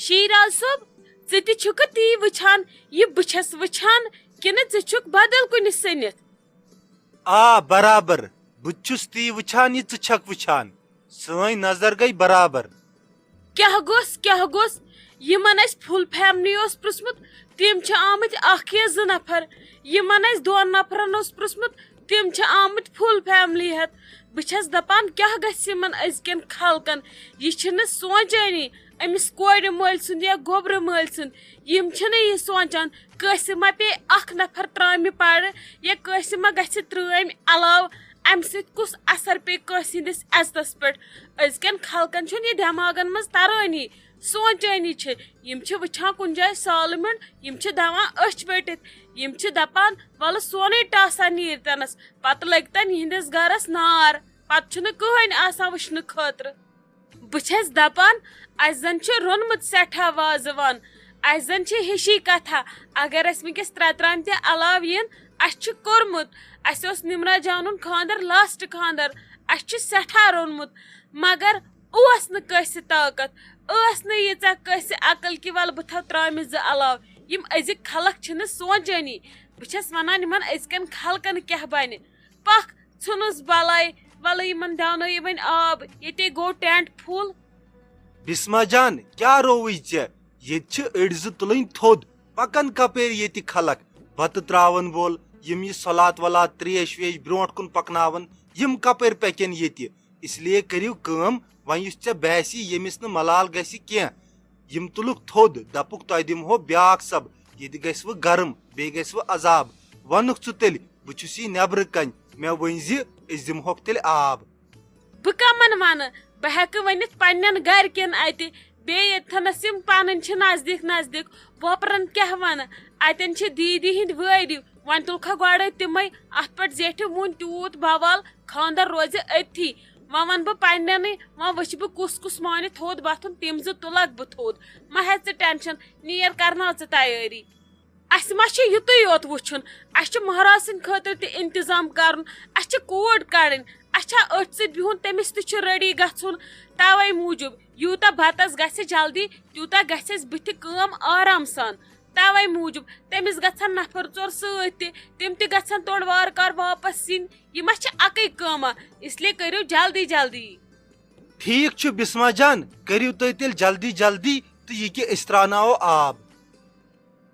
شیرال صٲب ژٕ تہِ چھُکھٕ تی وٕچھان یہِ بہٕ چھَس وٕچھان کِنہٕ ژٕ چھُکھ بدل کُنہِ سٔنِتھ؟ آ برابر بہٕ چھُس تی وٕچھان یہِ ژٕ چھکھ وٕچھان سٲنۍ نظر گٔے برابر. کیٛاہ گوٚس یِمن اَسہِ فُل فیملی اوس پرٛژھمُت تِم چھِ آمٕتۍ 1 یا 2 نفر، یِمن اَسہِ 2 نفرن اوس پرٛژھمُت تِم چھِ آمٕتۍ فُل فیملی ہٮ۪تھ. بہٕ چھَس دپان کیٛاہ گژھِ یِمن أزکٮ۪ن خلقن، یہِ چھِنہٕ سونٛچٲنی أمِس کورِ مٲلۍ سُنٛد یا گوٚبرٕ مٲلۍ سُنٛد. یِم چھِنہٕ یہِ سونٛچان کٲنٛسہِ ما پیٚیہِ 1 نفر ترٛامہِ پرٕ یا کٲنٛسہِ ما گژھِ ترٛٲمۍ علاوٕ، امہِ سۭتۍ کُس اثر پیٚیہِ کٲنٛسہِ ہٕنٛدِس عزتس پٮ۪ٹھ. أزکٮ۪ن خلقن چھُنہٕ یہِ دٮ۪ماغن منٛز ترٲنی سونٛچٲنی چھِ. یِم چھِ وٕچھان کُنہِ جایہِ سالمنٛٹ یِم چھِ دپان أچھ ؤٹِتھ، یِم چھِ دپان وَلہٕ سونُے ٹاسا نیٖرتنس پتہٕ لٔگۍ یِہنٛدِس گرس نار، پتہٕ چھُنہٕ کٕہۭنۍ آسان وٕچھنہٕ خٲطرٕ. بہٕ چھَس دپان اَسہِ زن چھُ روٚنمُت سٮ۪ٹھاہ وازوان، اَسہِ زن چھِ ہِشی کتھا. اگر اَسہِ وٕنکٮ۪س 3 ترامہِ تہِ علاوٕ یِن اَسہِ چھُ کوٚرمُت. اَسہِ اوس نِمرا جانُن خانٛدر لاسٹ خانٛدر، اَسہِ چھُ سٮ۪ٹھاہ روٚنمُت مگر اوس نہٕ کٲنٛسہِ طاقت، ٲس نہٕ ییٖژاہ کٲنٛسہِ عقل کہِ وَلہٕ بہٕ تھاوٕ ترامہِ 2 علاوٕ. یِم أزِکۍ خلق چھِنہٕ سونٛچٲنی. بہٕ چھَس وَنان یِمن أزکٮ۪ن خلقن کیٛاہ بنہِ. پکھ ژھٕنُس بلاے وَلہٕ یِمن دیٛاونٲیِو وۄنۍ آب، ییٚتے گوٚو ٹٮ۪نٹ فُل. بسما جان کیٛاہ رووٕے ژےٚ؟ ییٚتہِ چھِ أڑۍ 2 تُلٕنۍ تھوٚد پکان کپٲرۍ ییٚتہِ خلق بتہٕ تراون وول یِم یہِ سلات ولات تریش ویش برونٛٹھ کُن پکناون یِم کپٲرۍ پکن ییٚتہِ. اسلیے کٔرِو کٲم وۄنۍ یُس ژےٚ باسہِ ییٚمِس نہٕ ملال گژھِ کینٛہہ یِم تُلُکھ تھوٚد دپُکھ تۄہہِ دِمہو بیاکھ سب ییٚتہِ گژھوٕ گرم بیٚیہِ گژھوٕ عذاب. وونُکھ ژٕ تیٚلہِ بہٕ چھُس یہِ نٮ۪برٕ کنۍ مےٚ ؤنۍ زِ أسۍ دِمہوکھ تیٚلہِ آب. بہٕ کمن ونہٕ؟ بہٕ ہٮ۪کہٕ ؤنِتھ پننٮ۪ن گرِکٮ۪ن اتہِ بیٚیہِ ییٚتھنس یِم پنٕنۍ چھِ نزدیٖک وۄپرن کیٛاہ ونہٕ. اتٮ۪ن چھِ دیٖدی ہٕنٛدۍ وٲرِو وۄنۍ تُلکھا گۄڈے تِمے اتھ پٮ۪ٹھ زیٹھِ وُنۍ تیوٗت بوال خانٛدر روزِ أتھی. وۄنۍ ونہٕ بہٕ پننٮ۪نٕے وۄنۍ وٕچھِ بہٕ کُس مانہِ تھوٚد وۄتھُن تِم 2 تُلکھ بہٕ تھوٚد. ما ہےٚ ژٕ ٹٮ۪نشن نیر کرناو ژٕ تیٲری. اسہِ ما چھُ یُتُے یوت وٕچھُن، اسہِ چھُ مہراز سٕنٛدِ خٲطرٕ تہِ انتظام کرُن، اسہِ چھِ کوٗر کڑٕنۍ، اسہِ چھا أتھۍ سۭتۍ بِہُن تٔمِس تہِ چھُ ریڈی گژھُن. توے موٗجوٗب یوٗتاہ بتس گژھِ جلدی تیوٗتاہ گژھِ اسہِ بٕتھِ کٲم آرام سان. توے موٗجوٗب تٔمِس گژھن 2 نفر سۭتۍ تہِ تِم تہِ گژھن تورٕ وارٕ کارٕ واپس یِنۍ. یہِ ما چھِ اکٕے کٲمہ اسلیے کٔرِو جلدی. ٹھیٖک چھُ بسما جان کٔرِو تُہۍ تیٚلہِ جلدی تہٕ یہِ کہِ أسۍ تراوناوو آب.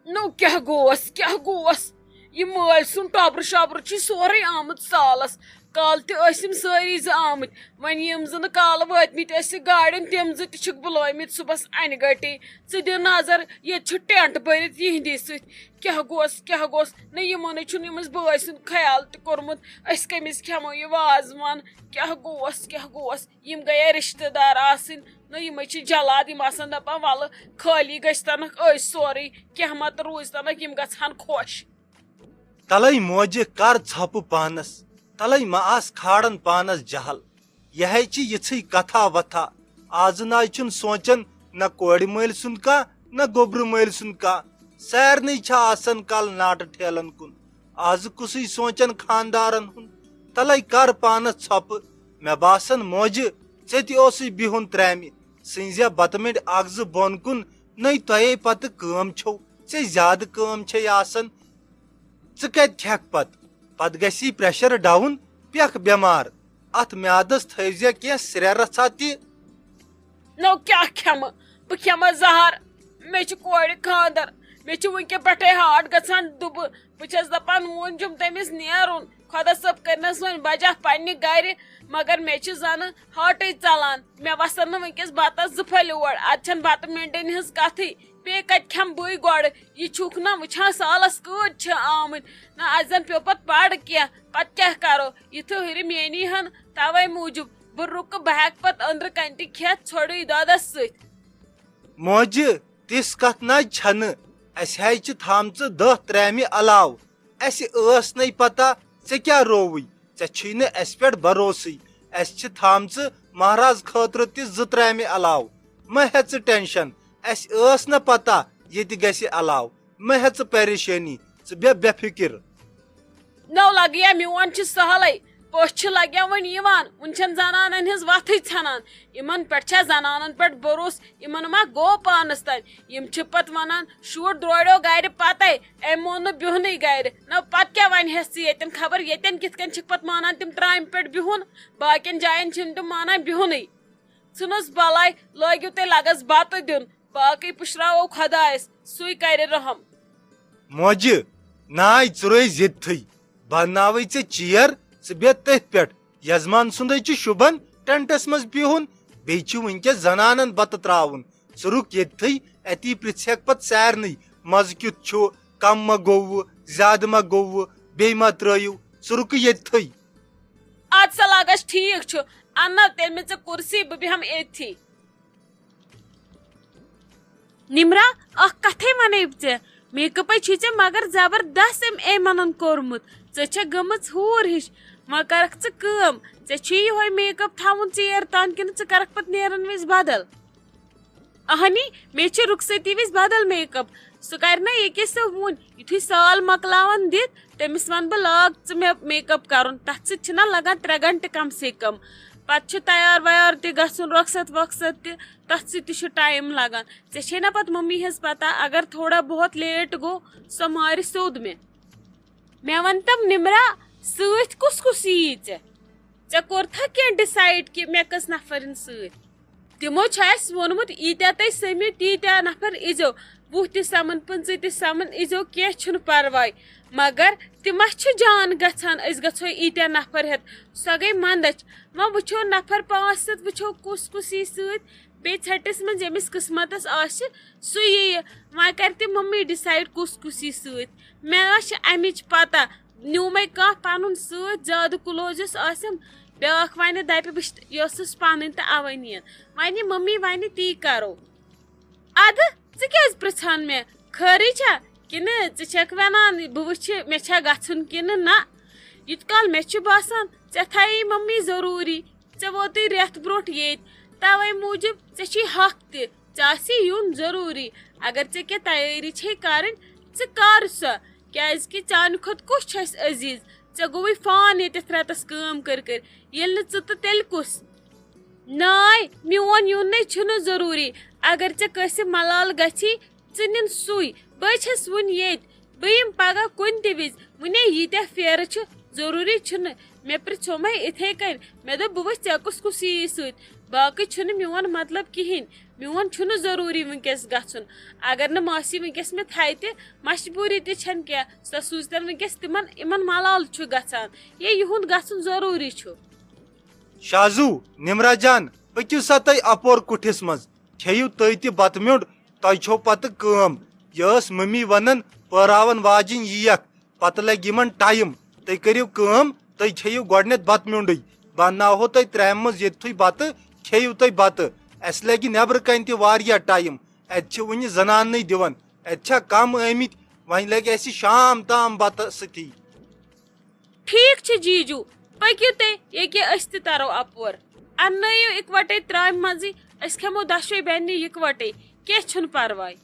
نو کیٛاہ گوس یہِ مٲلۍ سُنٛد ٹۄبرٕ شۄبرٕ چھُ سورُے آمُت سالس. کالہٕ تہِ ٲسِم سٲری 2 آمٕتۍ وۄنۍ یِم 2 نہٕ کالہٕ وٲتمٕتۍ ٲسِکھ گاڑٮ۪ن تِم 2 تہِ چھِکھ بُلٲومٕتۍ صُبحس انہِ گٔٹی. ژٕ دِ نظر ییٚتہِ چھُ ٹٮ۪نٹ بٔرِتھ یِہنٛدی سۭتۍ. کیٛاہ گوٚس نہ یِمنٕے چھُنہٕ أمِس بٲے سُنٛد خیال تہِ کوٚرمُت أسۍ کٔمِس کھٮ۪مو یہِ وازوان. کیٛاہ گوس یِم گٔیے رِشتہٕ دار آسٕنۍ نہ یِمے چھِ جلاد یِم آسان دپان وَلہٕ خٲلی گژھِ تنکھ أسۍ سورُے کینٛہہ ما تہٕ روٗزِ تنکھ یِم گژھٕ ہن خۄش. تلے موجہِ کر ژھۄپہٕ پانس تلے ما آس کھارن پانس جہل. یِہے چھِ یِژھٕے کتھا وتھا آزٕ ناے چھُنہٕ سونچان نہ کورِ مٲلۍ سُنٛد کانٛہہ نہ گوٚبرٕ مٲلۍ سُنٛد کانٛہہ. سارنٕے چھِ آسان کل ناٹہٕ ٹھیلن کُن. آزٕ کُسٕے سونچان خاندارن ہُنٛد. تلے کر پانس ژھۄپہٕ مےٚ باسان موجہِ ژےٚ تہِ اوسُے بِہُن ترامہِ سٕنزیا بتہٕ منٛڈ 1-2 بۄن کُن نٔے تۄہے پتہٕ کٲم چھو ژےٚ زیادٕ کٲم چھے آسان. ژٕ کتہِ کھٮ۪کھ پتہٕ گژھی پریشر ڈاوُن پیکھ بٮ۪مار. اتھ میادس تھٲوزِ کینٛہہ سرے رژھا تہِ. نو کیٛاہ کھٮ۪مہٕ بہٕ کھٮ۪مہ زہر. مےٚ چھُ کورِ خانٛدر مےٚ چھُ وٕنکٮ۪ن پٮ۪ٹھے ہاٹ گژھان دُبہٕ. بہٕ چھس دپان وۄنۍ چھُم تٔمِس نیرُن خۄدا صٲب کٔرنس وۄنۍ بجا پننہِ گرِ مگر مےٚ چھِ زنہٕ ہاٹٕے ژلان. مےٚ وسن نہٕ وٕنکٮ۪س بتس 2 پھٔلۍ اور اتہِ چھنہٕ بتہٕ مِنٹنہِ ہٕنٛز کتھٕے. بیٚیہِ کتہِ کھٮ۪مہٕ بٕے گۄڈٕ یہِ چھُکھ نہ وٕچھان سالس کۭتۍ چھِ آمٕتۍ نہ اسہِ زن پیٚو پتہٕ پرٕ کینٛہہ پتہٕ کیٛاہ کرو یِتھٕ ہُرِ میٲنی ہن. توے موٗجوٗب بہٕ رُکہٕ بہٕ ہٮ۪کہٕ پتہٕ أنٛدرٕ کنہِ تہِ کھٮ۪تھ ژھوٚرُے دۄدس سۭتۍ. موجہِ تِژھ کتھ نہ چھنہٕ اسہِ ہے چھِ تھامژٕ 10 ترامہِ علاوٕ. اسہِ ٲس نَے پتہ ژےٚ کیٛاہ رووٕے ژےٚ چھُے نہٕ اسہِ پٮ۪ٹھ بروسٕے. اسہِ چھِ تھامژٕ مہراز خٲطرٕ تہِ 2 ترامہِ علاوٕ. مہ ہےٚ ژٕ ٹینشن اسہِ ٲس نہٕ پتہ ییٚتہِ گژھِ علاوٕ. مہ ہےٚ ژٕ پریشٲنی ژٕ بیٚہہ بے فِکر. نو لگیا میون چھُ سہلے پوچھ لگیا ون یوان ون چھن زنانن ہنز وتھٕے ژھنان یمن پٮ۪ٹھ چھا زنانن پٮ۪ٹھ بروس یمن ما گوٚو پانس تانۍ یم چھِ پتہٕ ونان شُر دورٮ۪و گرِ پتے أمۍ مون نہٕ بِہنُے گرِ نہ پتہٕ کیاہ ونہس ژٕ ییٚتٮ۪ن خبر ییٚتٮ۪ن کِتھ کٔنۍ چھِکھ پتہٕ مانان تِم ترامہِ پٮ۪ٹھ بِہُن باقین جاین چھِنہٕ تِم مانان بِہنُے ژھٕنُس بلاے لٲگِو تُہۍ لگس بتہٕ دیُن باقٕے پُشراوو خۄدایس سُے کرِ رحم موجہِ ناے ژٕ روزِ ییٚتھٕے بناوے ژےٚ چیر ژٕ بیٚہہ تٔتھۍ پٮ۪ٹھ یزمان سُنٛدے چھُ شُبھن ٹینٹس منٛز بِہُن بیٚیہِ چھُ وٕنکیٚس زنانن بتہٕ تراوُن ژٕ رُک ییٚتھٕے اتی پرژھکھ پتہٕ سارنٕے مزٕ کیُتھ چھُ کم ما گوٚوٕ زیادٕ ما گوٚوٕ بیٚیہِ ما ترٲیِو ژٕ رُکہٕ ییٚتھٕے اد سا لگس ٹھیک چھُ اننو تیٚلہِ مےٚ ژٕ کُرسی بہٕ بیہم أتھی نمرا اکھ کتھے ونے ژےٚ میک اپے چھی ژےٚ مگر زبردست ایمنن کوٚرمُت ژےٚ چھےٚ گٔمٕژ ہوٗر ہِش وۄنۍ کرکھ ژٕ کٲم ژےٚ چھُے یِہوے میک اپ تھاوُن ژیر تام کِنہٕ ژٕ کرکھ پتہٕ نیرن وِزِ بدل اہنی مےٚ چھُ رُخستی وِزِ بدل میک اپ سُہ کرِ نا ییٚکیٛاہ سُہ وُن یُتھُے سال مۄکلاون دِتھ تٔمِس ونہٕ بہٕ لاگ ژٕ مےٚ میک اپ کرُن تتھ سۭتۍ چھِنا لگان 3 گنٹہٕ کم سے کم پتہٕ چھُ تیار ویار تہِ گژھُن رۄخصت وۄخصت تہِ تتھ سۭتۍ تہِ چھُ ٹایم لگان ژےٚ چھے نا پتہٕ ممی ہٕنٛز پتہ اگر تھوڑا بہت لیٹ گوٚو سۄ مارِ سیوٚد مےٚ ؤنتم نمرا سۭتۍ کُس کُس یی ژےٚ کوٚرتھا کینٛہہ ڈِسایڈ کہِ مےٚ کٔژ نفر یِن سۭتۍ تِمو چھُ اسہِ ووٚنمُت ییٖتیاہ تُہۍ سٔمِو تیٖتیاہ نفر ییٖزیو 20 تہِ سمن 15 تہِ سمن ییٖزیو کینٛہہ چھُنہٕ پرواے مگر تہِ ما چھُ جان گژھان أسۍ گژھو ییٖتیاہ نفر ہٮ۪تھ سۄ گٔے منٛدچھ وۄنۍ وٕچھو نفر 5 7 وٕچھو کُس کُس یی سۭتۍ بیٚیہِ ژھٹِس منٛز ییٚمِس قٕسمتس آسہِ سُہ یِیہِ وۄنۍ کرِ تہِ ممی ڈِسایڈ کُس کُس یی سۭتۍ مےٚ ما چھِ امِچ پتہ نیوٗ مےٚ کانٛہہ پنُن سۭتۍ زیادٕ کلوز یُس آسٮ۪م بیٛاکھ ونہِ دپہِ بہٕ چھِ یۄسٕس پنٕنۍ تہٕ اوے نِیَن وۄنۍ یہِ ممی ونہِ تی کرو ادٕ ژٕ کیٛازِ پرژھان مےٚ خٲرٕے چھا کِنہٕ ژٕ چھکھ ونان بہٕ وٕچھِ مےٚ چھا گژھُن کِنہٕ نہ یوٗت کال مےٚ چھُ باسان ژےٚ تھایی ممی ضروٗری ژےٚ ووتُے رٮ۪تھ برونٛٹھ ییٚتہِ توے موٗجوٗب ژےٚ چھی حق تہِ ژےٚ آسی یُن ضروٗری اگر ژےٚ کینٛہہ تیٲری چھے کرٕنۍ ژٕ کر سۄ کیٛازِ کہِ چانہِ کھۄتہٕ کُس چھُ اسہِ عزیٖز ژےٚ گوٚوُے فان ییٚتٮ۪تھ رٮ۪تس کٲم کٔرۍ ییٚلہِ نہٕ ژٕ تہٕ تیٚلہِ کُس ناے میون یُنٕے چھُنہٕ ضروٗری اگر ژےٚ کٲنٛسہِ ملال گژھی ژٕ نِن سُے بہٕ چھس وُنہِ ییٚتہِ بہٕ یِمہٕ پگہہ کُنہِ تہِ وِزِ وُنے ییٖتیاہ پھیرٕ چھِ ضروٗری چھُنہٕ مےٚ پرژھیومے یِتھے کٔنۍ مےٚ دوٚپ بہٕ وٕچھِ ژےٚ کُس کُس یی سۭتۍ باقٕے چھُنہٕ میون مطلب کہیٖنۍ میون چھُنہٕ ضروٗری وٕنکیٚس گژھُن اگر نہٕ ماسی وٕنکیٚس مےٚ تھایہِ تہِ مجبوٗری تہِ چھنہٕ کینٛہہ سۄ سوٗزتن وٕنکیٚس تِمن یِمن ملال چھُ گژھان یِہُنٛد گژھُن ضروٗری چھُ شازو نمرا جان پٔکِو سا تُہۍ اپور کُٹھِس منٛز کھیٚیِو تُہۍ تہِ بتہٕ میوٚنٛڈ تۄہہِ چھو پتہٕ کٲم یہِ ٲس ممی ونان پٲراون واجِنۍ یییکھ پتہٕ لگہِ یِمن ٹایم تُہۍ کٔرِو کٲم تُہۍ کھیٚیِو گۄڈٕنیتھ بتہٕ میوٚنٛڈٕے بہٕ انناوہو تۄہہِ ترامہِ منٛز ییٚتھٕے بتہٕ کھیٚیِو تُہۍ بتہٕ اسہِ لگہِ نٮ۪برٕ کنہِ تہِ واریاہ ٹایم اتہِ چھِ وُنہِ زناننٕے دِوان اتہِ چھا کم آمٕتۍ وۄنۍ لگہِ اسہِ شام تام بتہٕ سۭتی ٹھیٖک چھُ جیٖجوٗ پٔکِو تُہۍ ییٚکیٛاہ أسۍ تہِ ترو اپور اننٲیِو اِکوٹے ترامہِ منٛزٕے أسۍ کھٮ۪مو دۄشوے بیٚنہِ یِکوٹے کینٛہہ چھُنہٕ پرواے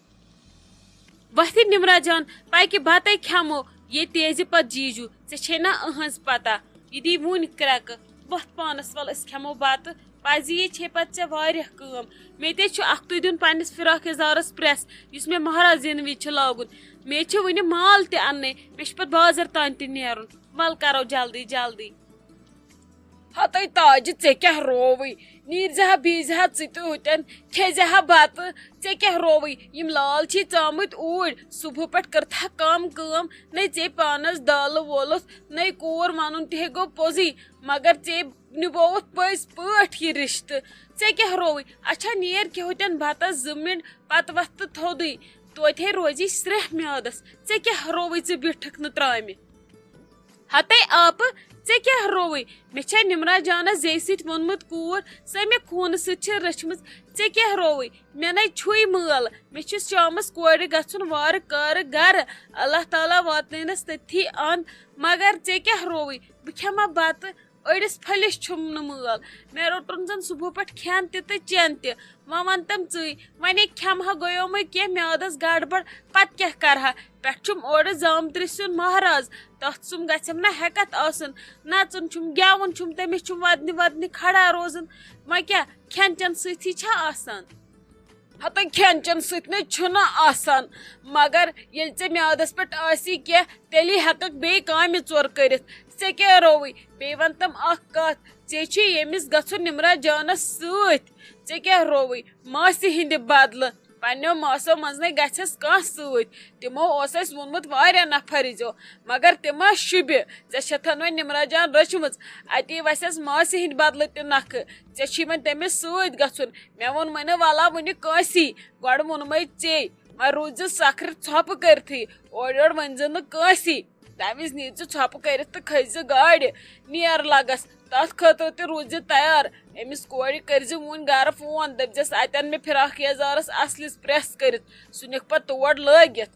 وۄتھِ نمرا جان پکہِ بتے کھٮ۪مو ییٚتہِ تیزِ پتہٕ جیٖجوٗ ژےٚ چھے نا أہنٛز پتہ یہِ دی وُنۍ کرٛٮ۪کہٕ وۄتھ پانس ول أسۍ کھٮ۪مو بتہٕ پزی چھے پتہٕ ژےٚ واریاہ کٲم مےٚ تے چھُ اکھتُے دیُن پننِس فراق یزارس پریس یُس مےٚ مہراز یِنہٕ وِزِ چھُ لاگُن مےٚ چھُ وُنہِ مال تہِ اننٕے مےٚ چھُ پتہٕ بازر تانۍ تہِ نیرُن ول کرو جلدی جلدی ہتے تاجہِ ژےٚ کیٛاہ رووٕے نیٖرزِ ہا بیٖزِ ہا ژٕ تہِ ہُتٮ۪ن کھیزِ ہا بتہٕ ژےٚ کیٛاہ رووٕے یِم لال چھی ژامٕتۍ اوٗرۍ صبحہٕ پٮ۪ٹھ کٔرتھا کم کٲم نَے ژےٚ پانس دالہٕ وولُس نَے کوٗر ونُن تہِ ہے گوٚو پوٚزُے مگر ژےٚ نِبووُتھ پٔزۍ پٲٹھۍ یہِ رشتہٕ ژےٚ کیٛاہ رووٕے اچھا نیر کھٮ۪وتٮ۪ن بتس 2 مِنٹ پتہٕ وتھ تہٕ تھوٚدُے توتہِ ہے روزی سرٛیٚہہ میادس ژےٚ کیٛاہ رووٕے ژٕ بیٖٹھکھ نہٕ ترامہِ ہتے آپہٕ ژےٚ کیٛاہ رووٕے مےٚ چھا نمرا جانس زیٚیہِ سۭتۍ ووٚنمُت کوٗر سۄ مےٚ خوٗنہٕ سۭتۍ چھِ رٔچھمٕژ ژےٚ کیٛاہ رووٕے مےٚ نَے چھُے مٲل مےٚ چھُ شامس کورِ گژھُن وارٕ کارٕ گرٕ اللہ تعالیٰ واتنٲینس تٔتھی انٛد مگر ژےٚ کیٛاہ رووٕے بہٕ کھٮ۪ما بتہٕ أڑس پھلس چھُم نہٕ مٲل مےٚ روٚٹُن زن صبح پٮ۪ٹھ کھٮ۪ن تہِ تہٕ چٮ۪ن تہِ وۄنۍ وَن تم ژٕے وۄنۍ کھٮ۪مہٕ ہا گٔیومے کینٛہہ میادس گڑبڑ پتہٕ کیٛاہ کرٕہا پٮ۪ٹھ چھُم اورٕ زامترِ سیُن مہراز تتھ سُم گژھٮ۪م نا ہٮ۪کتھ آسُن نژُن چھُم گٮ۪وُن چھُم تٔمِس چھُم ودنہِ ودنہِ کھڑا روزُن وۄنۍ کیٛاہ کھٮ۪ن چٮ۪ن سۭتی چھا آسان ہتہٕ کھٮ۪ن چٮ۪ن سۭتۍ نَے چھُنہٕ آسان مگر ییٚلہِ ژےٚ میادس پٮ۪ٹھ آسی کینٛہہ تیٚلی ہٮ۪ککھ بیٚیہِ کامہِ ژور کٔرِتھ ژےٚ کیٛاہ رووٕے بیٚیہِ وَن تم اکھ کتھ ژےٚ چھُے ییٚمِس گژھُن نمرا جانس سۭتۍ ژےٚ کیٛاہ رووٕے ماسہِ ہٕنٛدِ بدلہٕ پننیو ماسو منٛز نَے گژھٮ۪س کانٛہہ سۭتۍ تِمو اوس اَسہِ ووٚنمُت واریاہ نفر ییٖزیو مگر تِم ما شوٗبہِ ژےٚ چھَتھن وۄنۍ نمرا جان رٔچھمٕژ اتی وسٮ۪س ماسہِ ہٕنٛدِ بدلہٕ تہِ نکھٕ ژےٚ چھی وۄنۍ تٔمِس سۭتۍ گژھُن مےٚ ووٚنمَے نہٕ ولا وُنہِ کٲنٛسی گۄڈٕ ووٚنمَے ژے وۄنۍ روٗد زِ سکھرِ ژھۄپہٕ کٔرتھٕے اورٕ یورٕ ؤنۍ زِ نہٕ کٲنٛسی تمہِ وِزِ نیٖر ژٕ ژھۄپہٕ کٔرِتھ تہٕ کھٔسۍ زِ گاڑِ نیر لگس تتھ خٲطرٕ تہِ روٗد زِ تیار أمِس کورِ کٔرزِ وُنۍ گرٕ فون دٔپزٮ۪س اتٮ۪ن مےٚ فراق یزارس اصلِس پریس کٔرِتھ سُہ نِکھ پتہٕ تور لٲگِتھ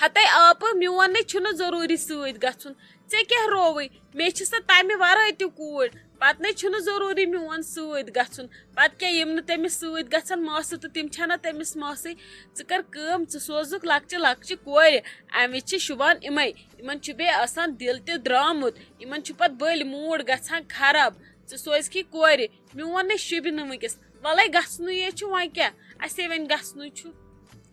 ہتے آپہٕ میون نَے چھُنہٕ ضروٗری سۭتۍ گژھُن ژےٚ کیٛاہ رووٕے مےٚ چھِ سۄ تمہِ ورٲے تہِ کوٗر پتہٕ نَے چھُنہٕ ضروٗری میون سۭتۍ گژھُن پتہٕ کیٛاہ یِم نہٕ تٔمِس سۭتۍ گژھن ماسہٕ تہٕ تِم چھَنہ تٔمِس ماسٕے ژٕ کر کٲم ژٕ سوزُکھ لۄکچہِ لۄکچہِ کورِ امہِ وِزِ چھِ شوٗبان یِمے یِمن چھُ بیٚیہِ آسان دِل تہِ درٛامُت یِمن چھُ پتہٕ بٔلۍ موٗڈ گژھان خراب ژٕ سوزکھی کورِ میون نَے شوٗبہِ نہٕ ؤنکیٚس وَلے گژھنُے چھُ وۄنۍ کیٛاہ اَسے وۄنۍ گژھنُے چھُ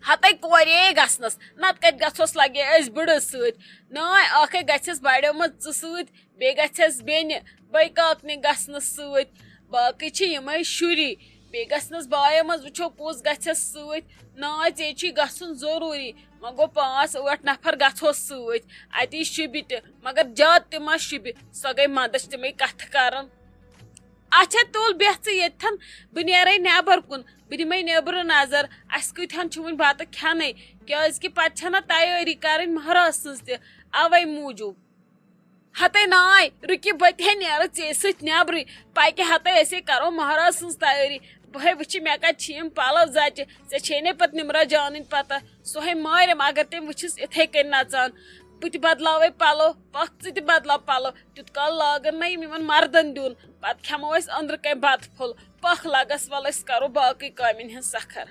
ہتے کورے گژھنس نتہٕ کتہِ گژھوس لگے أسۍ بٕڑس سۭتۍ ناے اکھے گژھٮ۪س بڑیومٕژ ژٕ سۭتۍ بیٚیہِ گژھٮ۪س بیٚنہِ بٔے کاکنہِ گژھنس سۭتۍ باقٕے چھِ یِمے شُری بیٚیہِ گژھنس بایو منٛز وٕچھو کُس گژھٮ۪س سۭتۍ ناے ژےٚ چھُے گژھُن ضروٗری وۄنۍ گوٚو 5-8 نفر گژھوس سۭتۍ اتی شوٗبہِ تہِ مگر زیادٕ تہِ ما شوٗبہِ سۄ گٔے منٛدچھ تِمے کتھٕ کران اچھا تُل بیٚہہ ژٕ ییٚتھن بہٕ نیرے نٮ۪بر کُن بہٕ دِمے نیبرٕ نظر اسہِ کۭتہن چھُ وُنہِ بتہٕ کھٮ۪نَے کیٛازِ کہِ پتہٕ چھنہ تیٲری کرٕنۍ مہراز سٕنٛز تہِ اوے موٗجوٗب ہتے ناے رُکہِ بہٕ تہِ ہے نیرٕ ژےٚ سۭتۍ نٮ۪برٕے پکہِ ہتے أسے کرو مہراز سٕنٛز تیٲری بہٕ ہے وٕچھِ مےٚ کتہِ چھِ یِم پلو زچہِ ژےٚ چھے نَے پتہٕ نمرا جانٕنۍ پتہ سۄ ہے ماریم اگر تٔمۍ وٕچھِس یِتھے کٔنۍ نژان بہٕ تہِ بدلاوے پلو پکھ ژٕ تہِ بدلاو پلو تیُت کال لاگن نہ یِم یِمن مردن دیُن پتہٕ کھٮ۪مو أسۍ أنٛدرٕ کَنۍ بتہٕ پھوٚل پکھ لگس ول أسۍ کرو باقٕے کامٮ۪ن ہٕنٛز سکھر